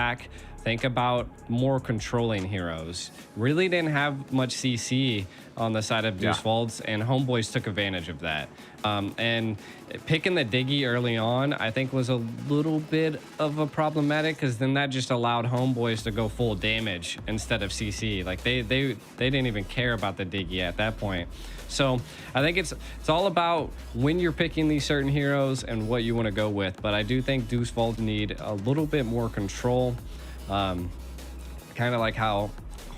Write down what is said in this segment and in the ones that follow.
back, think about more controlling heroes. Really didn't have much CC on the side of Deusvult, and Homebois took advantage of that. And picking the Diggy early on, I think, was a little bit of a problematic, because then that just allowed Homebois to go full damage instead of CC. Like they didn't even care about the Diggy at that point. So I think it's all about when you're picking these certain heroes and what you want to go with. But I do think Deusvult need a little bit more control, kind of like how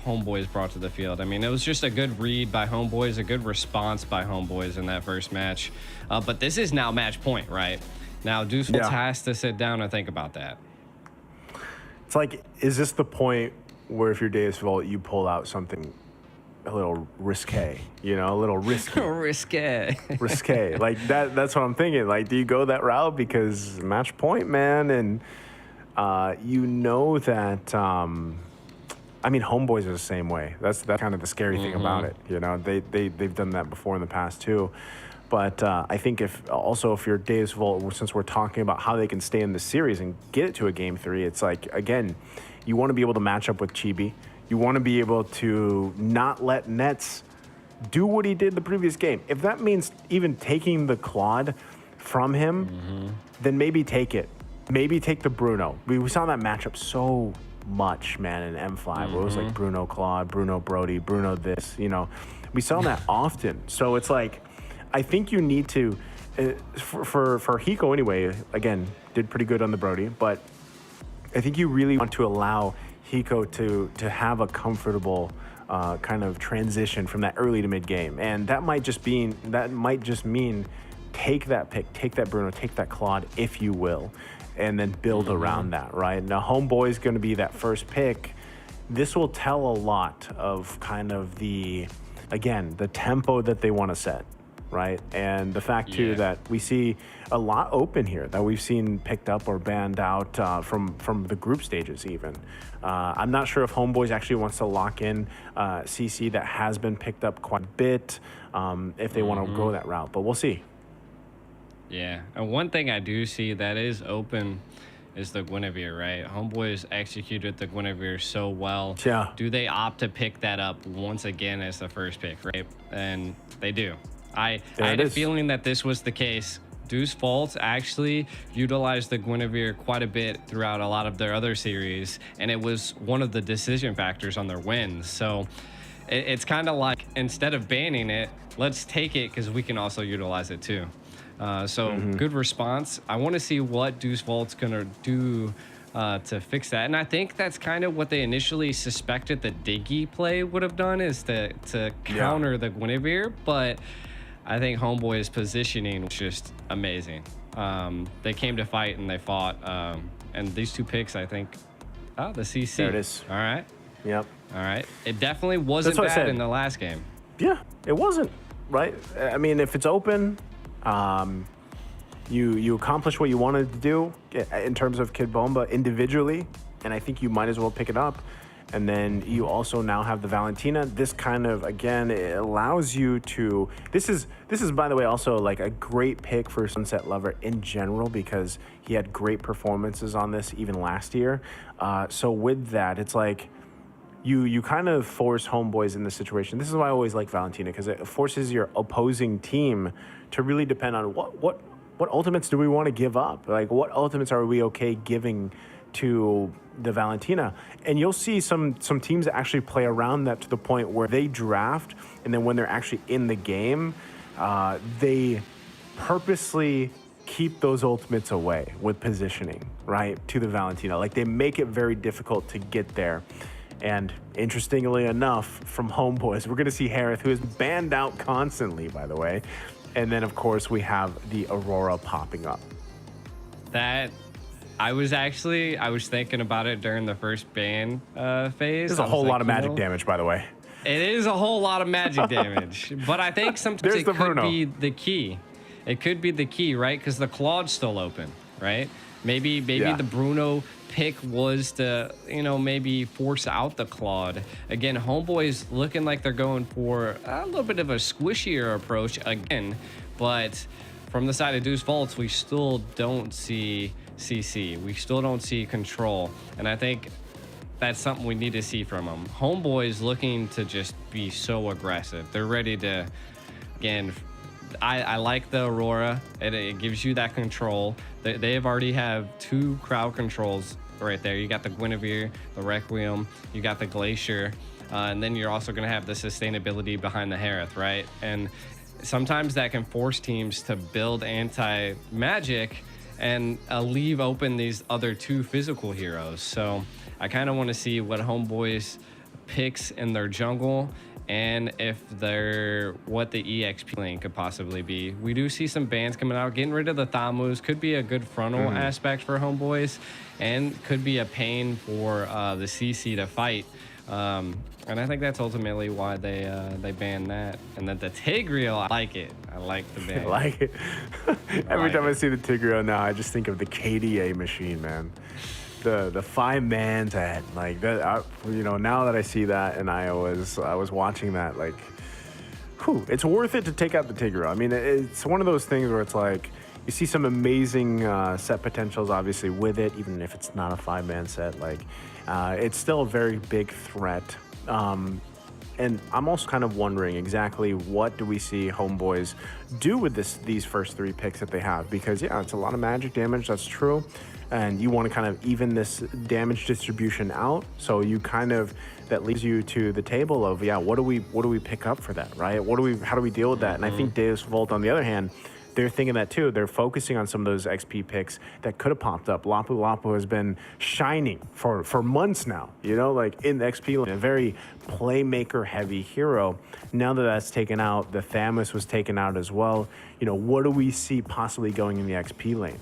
Homebois brought to the field. I mean, it was just a good read by Homebois, a good response by Homebois in that first match. But this is now match point, right? Now Deusvult has to sit down and think about that. It's like, is this the point where if you're Deusvult, you pull out something a little risque, you know, a little risky. risque. Like that's what I'm thinking. Like, do you go that route because match point, man? And you know that I mean, Homebois is the same way. That's kind of the scary thing about it. You know, they've done that before in the past too. But I think if you're Deusvult, since we're talking about how they can stay in the series and get it to a game 3, it's like, again, you want to be able to match up with Chibi. You want to be able to not let Nets do what he did the previous game. If that means even taking the Claude from him, then maybe take it. Maybe take the Bruno. We saw that matchup so much, man, in M5. Where it was like Bruno Claude, Bruno Brody, Bruno this, you know. We saw that often. So it's like, I think you need to, for Hiko anyway, again, did pretty good on the Brody, but I think you really want to allow Hiko to have a comfortable kind of transition from that early to mid game. And that might just mean take that pick, take that Bruno, take that Claude, if you will, and then build around that, right? Now, Homeboy is going to be that first pick. This will tell a lot of kind of the tempo that they want to set, right? And the fact, too, that we see a lot open here that we've seen picked up or banned out from the group stages even. I'm not sure if Homeboys actually wants to lock in CC that has been picked up quite a bit, if they want to go that route, but we'll see. Yeah, and one thing I do see that is open is the Guinevere, right? Homeboys executed the Guinevere so well. Yeah. Do they opt to pick that up once again as the first pick, right? And they do. I had a feeling that this was the case. Deusvult actually utilized the Guinevere quite a bit throughout a lot of their other series, and it was one of the decision factors on their wins. So it's kind of like, instead of banning it, let's take it because we can also utilize it too. Good response. I want to see what Deusvolt's gonna do to fix that, and I think that's kind of what they initially suspected the Diggy play would have done, is to counter the Guinevere. But I think Homeboy's positioning was just amazing. They came to fight and they fought, and these two picks, I think, the CC. There it is. All right. Yep. All right. It definitely wasn't bad in the last game. Yeah, it wasn't, right? I mean, if it's open, you accomplish what you wanted to do in terms of Kid Bomba individually, and I think you might as well pick it up. And then you also now have the Valentina. This kind of, again, it allows you to, this is by the way also like a great pick for Sunset Lover in general, because he had great performances on this even last year. So with that, it's like you kind of force Homeboys in this situation. This is why I always like Valentina, because it forces your opposing team to really depend on what ultimates do we want to give up? Like, what ultimates are we okay giving to the Valentina? And you'll see some teams actually play around that to the point where they draft, and then when they're actually in the game, they purposely keep those ultimates away with positioning, right, to the Valentina. Like, they make it very difficult to get there. And interestingly enough, from Homeboys, we're going to see Harith, who is banned out constantly, by the way. And then, of course, we have the Aurora popping up. I was thinking about it during the first ban phase. There's a whole lot of magic damage, by the way. It is a whole lot of magic damage. But I think sometimes it could be the key. It could be the key, right? Because the Claude's still open, right? Maybe the Bruno pick was to, maybe force out the Claude. Again, Homeboys looking like they're going for a little bit of a squishier approach again. But from the side of Deusvult, we still don't see CC. We still don't see control, and I think that's something we need to see from them. Homeboys looking to just be so aggressive. They're ready to, again, I like the Aurora. It gives you that control. They have already have 2 crowd controls right there. You got the Guinevere, the Requiem, you got the Glacier, and then you're also going to have the sustainability behind the Harith, right? And sometimes that can force teams to build anti-magic and leave open these other 2 physical heroes. So I kind of want to see what Homeboys picks in their jungle, and if they're what the EXP lane could possibly be. We do see some bans coming out. Getting rid of the Thamus could be a good frontal aspect for Homeboys, and could be a pain for the CC to fight. And I think that's ultimately why they banned that. And then the Tigreal, I like it. I like the ban. I like it. Every time I see the Tigreal now, I just think of the KDA machine, man. The 5-man set, like that. Now that I see that, and I was watching that, like, whew, it's worth it to take out the Tigreal. I mean, it's one of those things where it's like you see some amazing set potentials, obviously, with it, even if it's not a 5-man set. Like, it's still a very big threat. And I'm also kind of wondering exactly what do we see Homeboys do with these first 3 picks that they have, because yeah, it's a lot of magic damage, that's true, and you want to kind of even this damage distribution out, so you kind of, that leads you to the table of, yeah, what do we pick up for that, right? How do we deal with that? And I think Deusvult, on the other hand, they're thinking that too. They're focusing on some of those XP picks that could have popped up. Lapu Lapu has been shining for months now, like in the XP lane, a very playmaker heavy hero. Now that that's taken out, the Thamus was taken out as well. What do we see possibly going in the XP lane?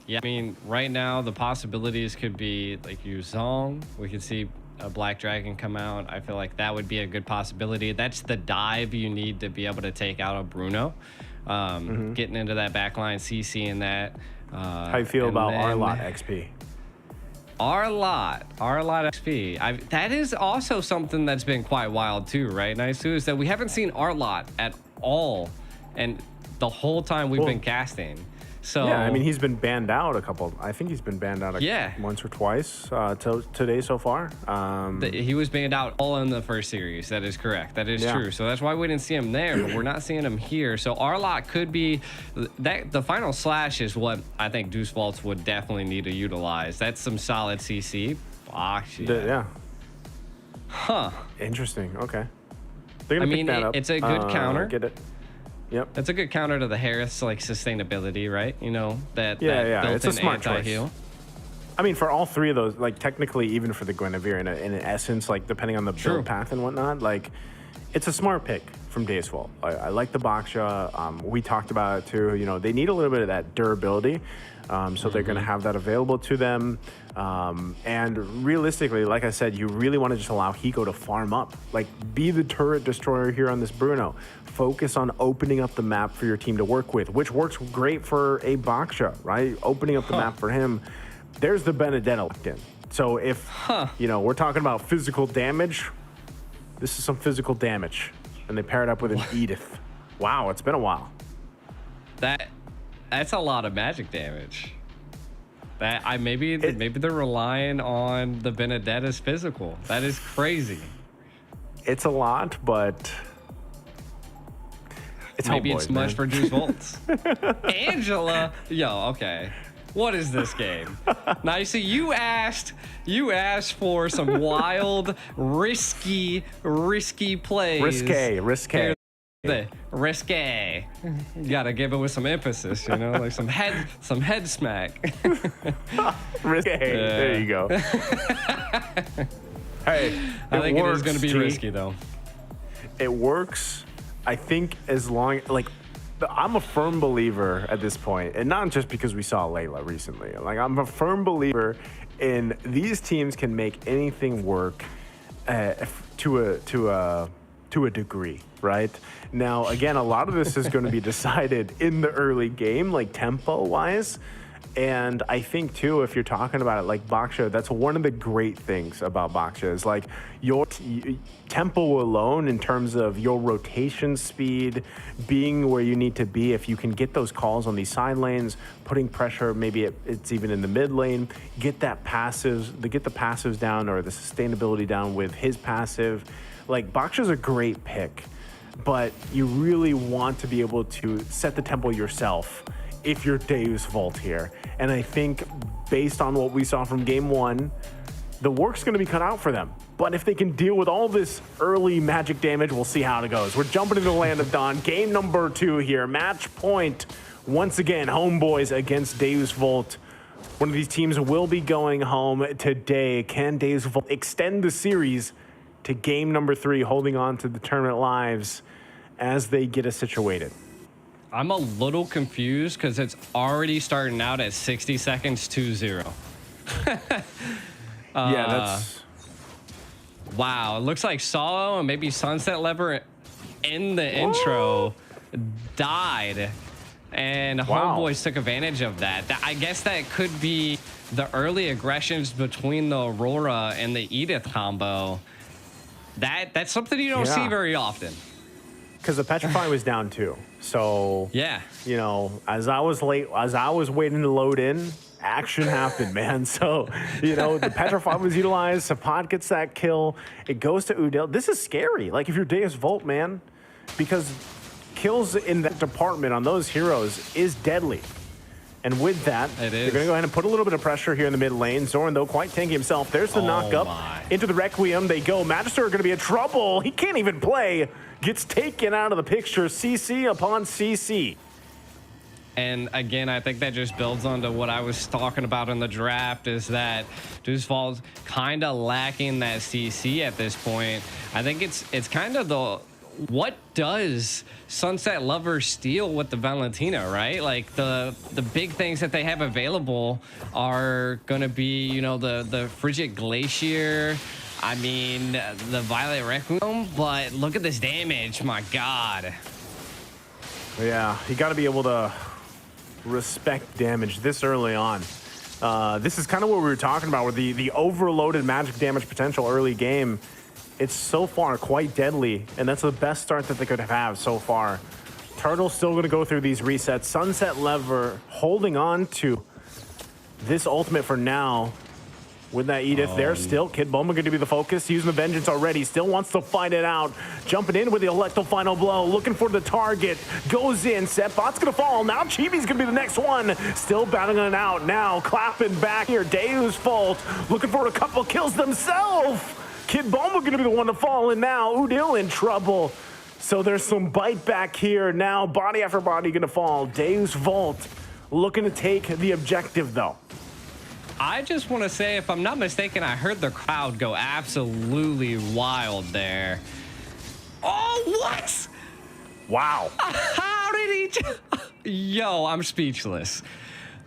Yeah, I mean, right now the possibilities could be like Yuzong. We could see a Black Dragon come out. I feel like that would be a good possibility. That's the dive you need to be able to take out a Bruno. Getting into that backline, CC and that. How you feel about Arlott XP? Arlott XP. That is also something that's been quite wild too, right? Nice too, is that we haven't seen Arlott at all, and the whole time we've been casting. So yeah, I mean, he's been banned out I think he's been banned out once or twice today so far. He was banned out all in the first series. That is correct. That is true. So that's why we didn't see him there, but we're not seeing him here. So Arlott could be that. The final slash is what I think Deusvult would definitely need to utilize. That's some solid CC. Yeah. Huh. Interesting. Okay. They're gonna pick that up. It's a good counter. Get it. Yep. It's a good counter to the Harith's like sustainability, right? That it's a smart anti-heal. choice. I mean, for all 3 of those, like technically, even for the Guinevere, in essence, like depending on the build path and whatnot, like it's a smart pick from Deusvult. I like the Baksha. We talked about it too. They need a little bit of that durability, so they're going to have that available to them. And realistically, like I said, you really want to just allow Hiko to farm up, like be the turret destroyer here on this Bruno. Focus on opening up the map for your team to work with, which works great for a Baksha, right? Opening up the map for him. There's the Benedetta locked in. So if, we're talking about physical damage, this is some physical damage. And they pair it up with an Edith. Wow, it's been a while. That's a lot of magic damage. Maybe they're relying on the Benedetta's physical. That is crazy. It's a lot, but it's maybe Homeboys, it's much for Deusvult. Angela, okay. What is this game? Now you see, you asked for some wild, risky plays. Risque. Risque. You gotta give it with some emphasis, like some head smack. Risque. There you go. Hey, I think it is gonna be risky though. It works. I think as long I'm a firm believer at this point, and not just because we saw Layla recently. Like, I'm a firm believer in these teams can make anything work to a degree, right? Now, again, a lot of this is going to be decided in the early game, like tempo-wise. And I think too, if you're talking about it like Baksha, that's one of the great things about Baksha is like your tempo alone in terms of your rotation speed, being where you need to be. If you can get those calls on these side lanes, putting pressure, maybe it's even in the mid lane, get the passives down or the sustainability down with his passive. Like Baksha's a great pick, but you really want to be able to set the tempo yourself if you're Deusvult here. And I think based on what we saw from game one, the work's gonna be cut out for them. But if they can deal with all this early magic damage, we'll see how it goes. We're jumping into the Land of Dawn. Game number 2 here. Match point. Once again, Homebois against Deusvult. One of these teams will be going home today. Can Deusvult extend the series to game number 3, holding on to the tournament lives as they get us situated? I'm a little confused because it's already starting out at 60 seconds 2-0. Yeah, that's... Wow, it looks like Solo and maybe Sunset Lever in the intro died. And Homebois took advantage of that. I guess that could be the early aggressions between the Aurora and the Edith combo. That's something you don't see very often. Because the Petrify was down too. So, yeah, you know, as I was waiting to load in, action happened, man. So, you know, the Petrify was utilized. Sapot gets that kill. It goes to Udil. This is scary. Like, if you're Deusvult, man, because kills in that department on those heroes is deadly. And with that, they're going to go ahead and put a little bit of pressure here in the mid lane. Zoran, though, quite tanky himself. There's the knock up into the Requiem. They go. Magister are going to be in trouble. He can't even play. Gets taken out of the picture. CC upon CC. And again, I think that just builds onto what I was talking about in the draft, is that Deusvult's kind of lacking that CC at this point. I think it's kind of the... What does Sunset Lover steal with the Valentina, right? Like the big things that they have available are gonna be, you know, the Frigid Glacier, I mean, the Violet Requiem, but look at this damage, my God. Yeah, you gotta be able to respect damage this early on. This is kind of what we were talking about with the overloaded magic damage potential early game. It's so far quite deadly, and that's the best start that they could have so far. Turtle's still going to go through these resets. Sunset Lever holding on to this ultimate for now. With that Edith there still, Kid Bowman going to be the focus. Using the Vengeance already, still wants to fight it out. Jumping in with the Electro Final Blow, looking for the target. Goes in, Setbot's going to fall. Now Chibi's going to be the next one. Still battling it out. Now clapping back here. Deusvult looking for a couple kills themselves. Kid Bomba going to be the one to fall in now. Udil in trouble. So there's some bite back here. Now body after body going to fall. Deusvult looking to take the objective though. I just want to say, if I'm not mistaken, I heard the crowd go absolutely wild there. Oh, what? Wow. How did he... Yo, I'm speechless.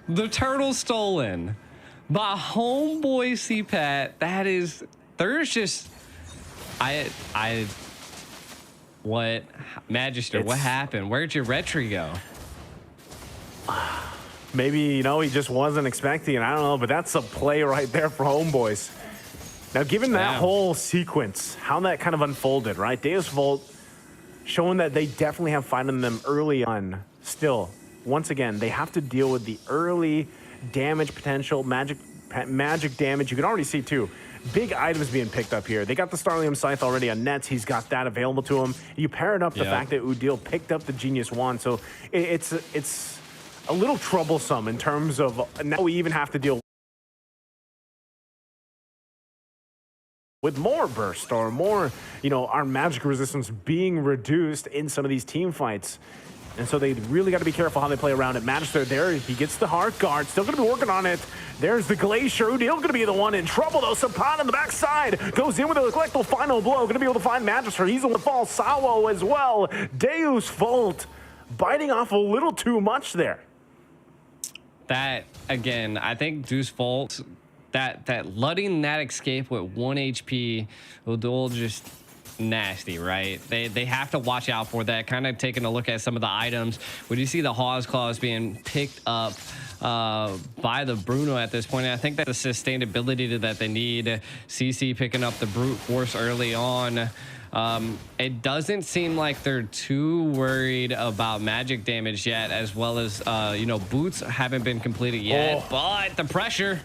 The turtle stolen by Homebois CPAT. That is... There's just... What? Magister, what happened? Where'd your retry go? Maybe, you know, he just wasn't expecting it. I don't know, but that's a play right there for Homebois. Now, given that whole sequence, how that kind of unfolded, right? Deusvult showing that they definitely have fight in them early on. Still, once again, they have to deal with the early damage potential, magic damage. You can already see, too, big items being picked up here. They got the Starlium Scythe already on nets. He's got that available to him. You pair it up the fact that Udil picked up the Genius Wand. So it's a little troublesome in terms of now we even have to deal with more burst or more, you know, our magic resistance being reduced in some of these team fights. And so they really got to be careful how they play around it. Magister there, he gets the Heart Guard, still going to be working on it. There's the Glacier. Udil going to be the one in trouble, though. Sapot on the backside goes in with a collectible final blow. Going to be able to find Magister. He's on the fall. Sawo as well. Deusvult biting off a little too much there. That, again, I think Deusvult, that letting that escape with 1 HP, Udil just nasty, right? They have to watch out for that. Kind of taking a look at some of the items. When you see the Hawes Claws being picked up by the Bruno at this point, and I think that the sustainability that they need, CC picking up the brute force early on. It doesn't seem like they're too worried about magic damage yet, as well as, you know, boots haven't been completed yet, but the pressure.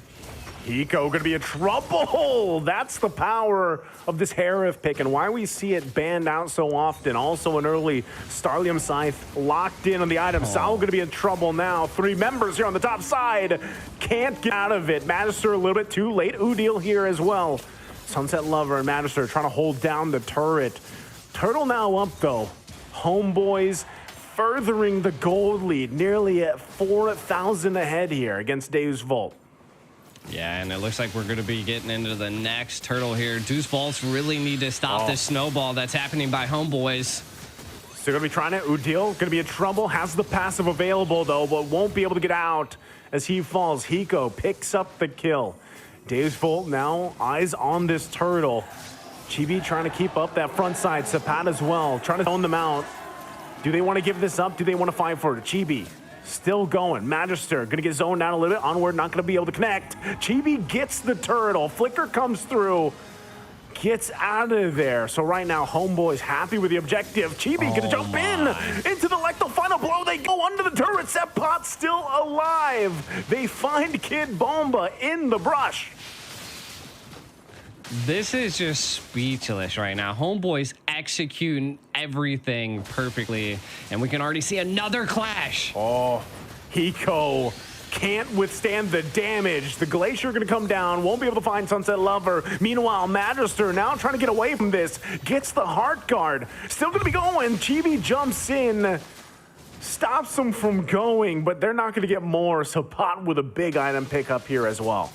Hiko gonna be in trouble. That's the power of this Harif pick and why we see it banned out so often. Also an early Starlium Scythe locked in on the item. Sao gonna be in trouble now. 3 members here on the top side. Can't get out of it. Magister a little bit too late. Udil here as well. Sunset Lover and Magister trying to hold down the turret. Turtle now up though. Homeboys furthering the gold lead. Nearly at 4,000 ahead here against Deusvult. Yeah, and it looks like we're going to be getting into the next turtle here. Deusvult really need to stop this snowball that's happening by Homeboys. Still going to be trying it. Udil going to be in trouble. Has the passive available, though, but won't be able to get out as he falls. Hiko picks up the kill. Deusvult now eyes on this turtle. Chibi trying to keep up that front side. Sapat as well, trying to zone them out. Do they want to give this up? Do they want to fight for it? Chibi still going. Magister gonna get zoned down a little bit. Onward, not gonna be able to connect. Chibi gets the turtle. Flicker comes through. Gets out of there. So right now, Homeboy's happy with the objective. Chibi gonna jump in into the lethal final blow. They go under the turret. Sepot still alive. They find Kid Bomba in the brush. This is just speechless right now. Homeboys executing everything perfectly, and we can already see another clash. Oh, Hiko can't withstand the damage. The Glacier gonna come down, won't be able to find Sunset Lover. Meanwhile, Magister now trying to get away from this, gets the Heart Guard. Still gonna be going. Chibi jumps in, stops them from going, but they're not gonna get more. So Pot with a big item pickup here as well.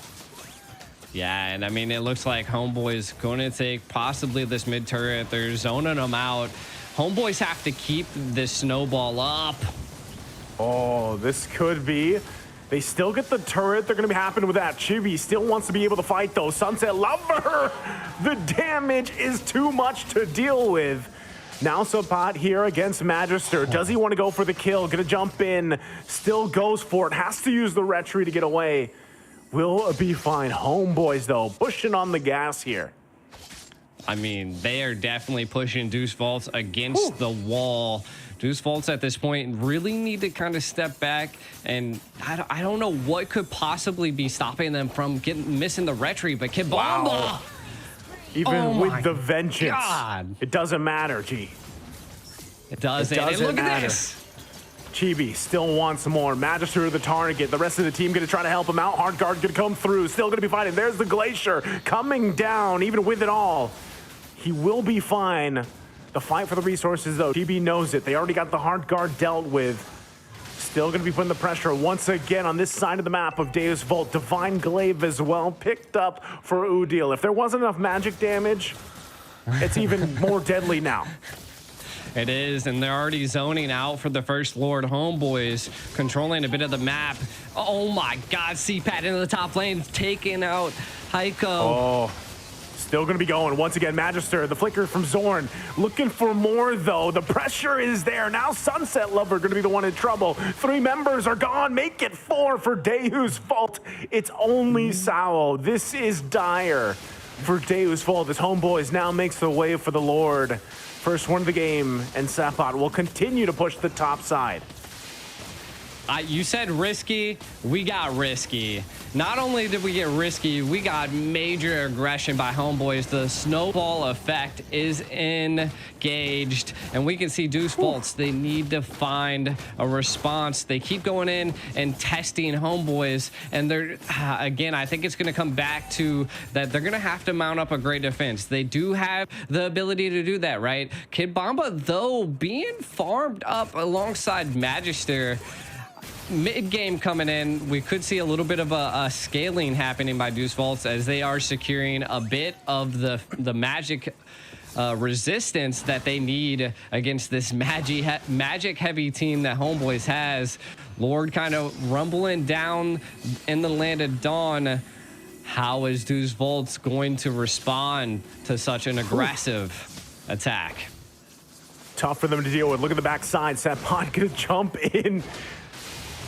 Yeah, and I mean, it looks like Homeboy's going to take possibly this mid turret. They're zoning them out. Homeboys have to keep this snowball up. Oh, this could be. They still get the turret. They're going to be happy with that. Chibi still wants to be able to fight, though. Sunset Lover! The damage is too much to deal with. Now Sapat here against Magister. Does he want to go for the kill? Going to jump in. Still goes for it. Has to use the retry to get away. Will be fine. Homeboys, though, pushing on the gas here. I mean, they are definitely pushing Deusvult against the wall. Deusvult at this point really need to kind of step back, and I don't know what could possibly be stopping them from missing the retry, but Kid Bomba! Wow. Even with the vengeance, God. It doesn't matter, G. It doesn't. It doesn't and look matter. at this. Chibi still wants more. Magister the target. The rest of the team gonna try to help him out. Hard Guard gonna come through. Still gonna be fighting. There's the Glacier coming down, even with it all. He will be fine. The fight for the resources, though. Chibi knows it. They already got the Hard Guard dealt with. Still gonna be putting the pressure once again on this side of the map of Deusvult. Divine Glaive as well, picked up for Udil. If there wasn't enough magic damage, it's even more deadly now. It is, and they're already zoning out for the First Lord. Homeboys controlling a bit of the map. Oh my God, CPAT into the top lane, taking out Hiko. Oh, still gonna be going. Once again, Magister, the flicker from Zorn. Looking for more, though. The pressure is there. Now Sunset Lover gonna be the one in trouble. 3 members are gone. Make it 4 for Deusvult. It's only Sao. This is dire for Deusvult. This Homeboys now makes the way for the Lord. First one of the game, and Sapat will continue to push the top side. You said risky, we got risky. Not only did we get risky, we got major aggression by Homeboys. The snowball effect is engaged, and we can see Deusvult. They need to find a response. They keep going in and testing Homeboys, and they're, again, I think it's gonna come back to that they're gonna have to mount up a great defense. They do have the ability to do that, right? Kid Bomba, though, being farmed up alongside Magister, mid-game coming in, we could see a little bit of a scaling happening by Deusvult as they are securing a bit of the magic resistance that they need against this magic heavy team that Homeboys has. Lord kind of rumbling down in the land of Dawn. How is Deusvult going to respond to such an aggressive attack. Tough for them to deal with. Look at the backside. Sapot gonna jump in.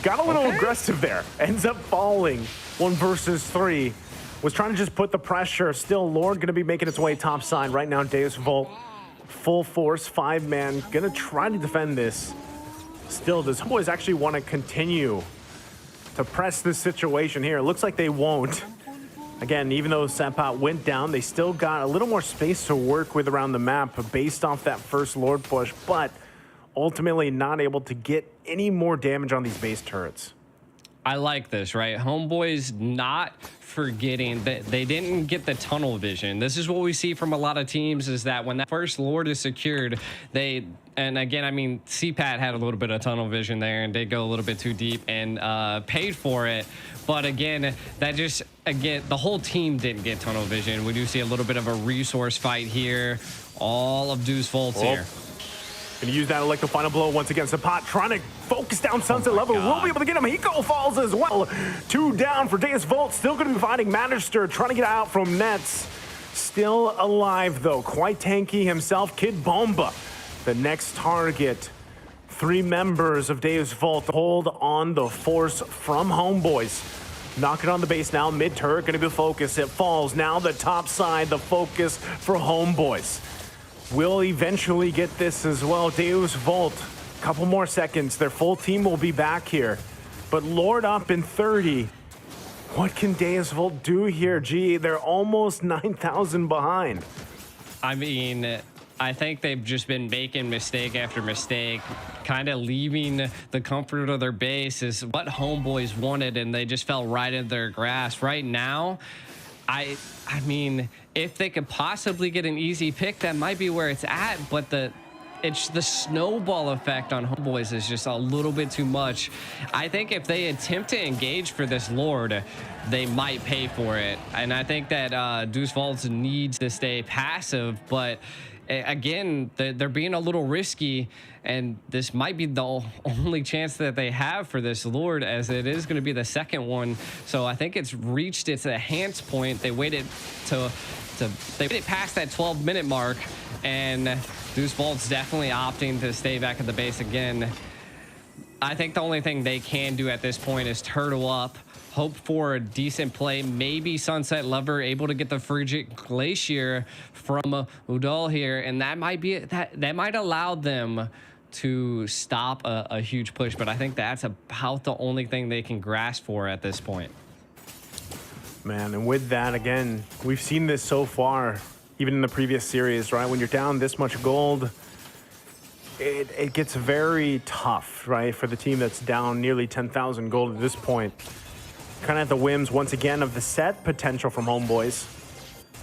Got a little aggressive there. Ends up falling. 1 versus 3. Was trying to just put the pressure. Still, Lord gonna be making its way top side. Right now, Deusvult, full force, 5-man. Gonna try to defend this. Still, does Homebois actually want to continue to press this situation here? It looks like they won't. Again, even though Sapot went down, they still got a little more space to work with around the map based off that first Lord push, but ultimately not able to get any more damage on these base turrets. I like this, right? Homebois not forgetting that they didn't get the tunnel vision. This is what we see from a lot of teams, is that when that first Lord is secured, and again, I mean, CPAT had a little bit of tunnel vision there and did go a little bit too deep and paid for it. But again, the whole team didn't get tunnel vision. We do see a little bit of a resource fight here. All of Deusvult's here. Gonna use that electro final blow once again. Sapot trying to focus down Sunset level. We'll be able to get him. Hiko falls as well. 2 down for Deusvult. Still gonna be fighting Magister, trying to get out from Nets. Still alive though. Quite tanky himself. Kid Bomba, the next target. 3 members of Deusvult hold on the force from Homebois. Knock it on the base now. Mid turret gonna be the focus. It falls. Now the top side, the focus for Homebois. Will eventually get this as well. Deusvult, couple more seconds. Their full team will be back here. But Lord up in 30. What can Deusvult do here? Gee, they're almost 9,000 behind. I mean, I think they've just been making mistake after mistake. Kind of leaving the comfort of their base is what Homebois wanted, and they just fell right into their grasp. Right now, I mean, if they could possibly get an easy pick, that might be where it's at, but the snowball effect on Homebois is just a little bit too much. I think if they attempt to engage for this Lord, they might pay for it. And I think that Deusvult needs to stay passive, but again, they're being a little risky, and this might be the only chance that they have for this Lord, as it is going to be the second one. So I think it's reached its enhance point. They waited past that 12-minute mark, and Deusvolt's definitely opting to stay back at the base again. I think the only thing they can do at this point is turtle up, hope for a decent play. Maybe Sunset Lover able to get the Frigid Glacier from Udall here, and that might be that might allow them to stop a huge push. But I think that's about the only thing they can grasp for at this point. Man, and with that, again, we've seen this so far, even in the previous series, right? When you're down this much gold, it gets very tough, right, for the team that's down nearly 10,000 gold at this point. Kind of at the whims, once again, of the set potential from Homebois.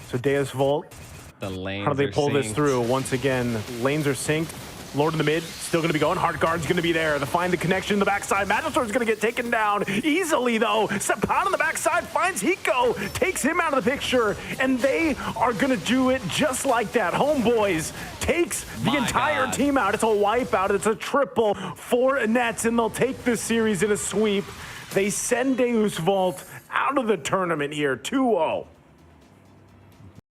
So Deusvult, how do they pull this through? Once again, lanes are synced. Lord in the mid, still going to be going. Heart Guard's going to be there to find the connection in the backside. Magister's going to get taken down easily, though. Sapot on the backside finds Hiko, takes him out of the picture, and they are going to do it just like that. Homebois takes the entire team out. It's a wipeout. It's a triple for Nets, and they'll take this series in a sweep. They send Deusvult out of the tournament here, 2-0.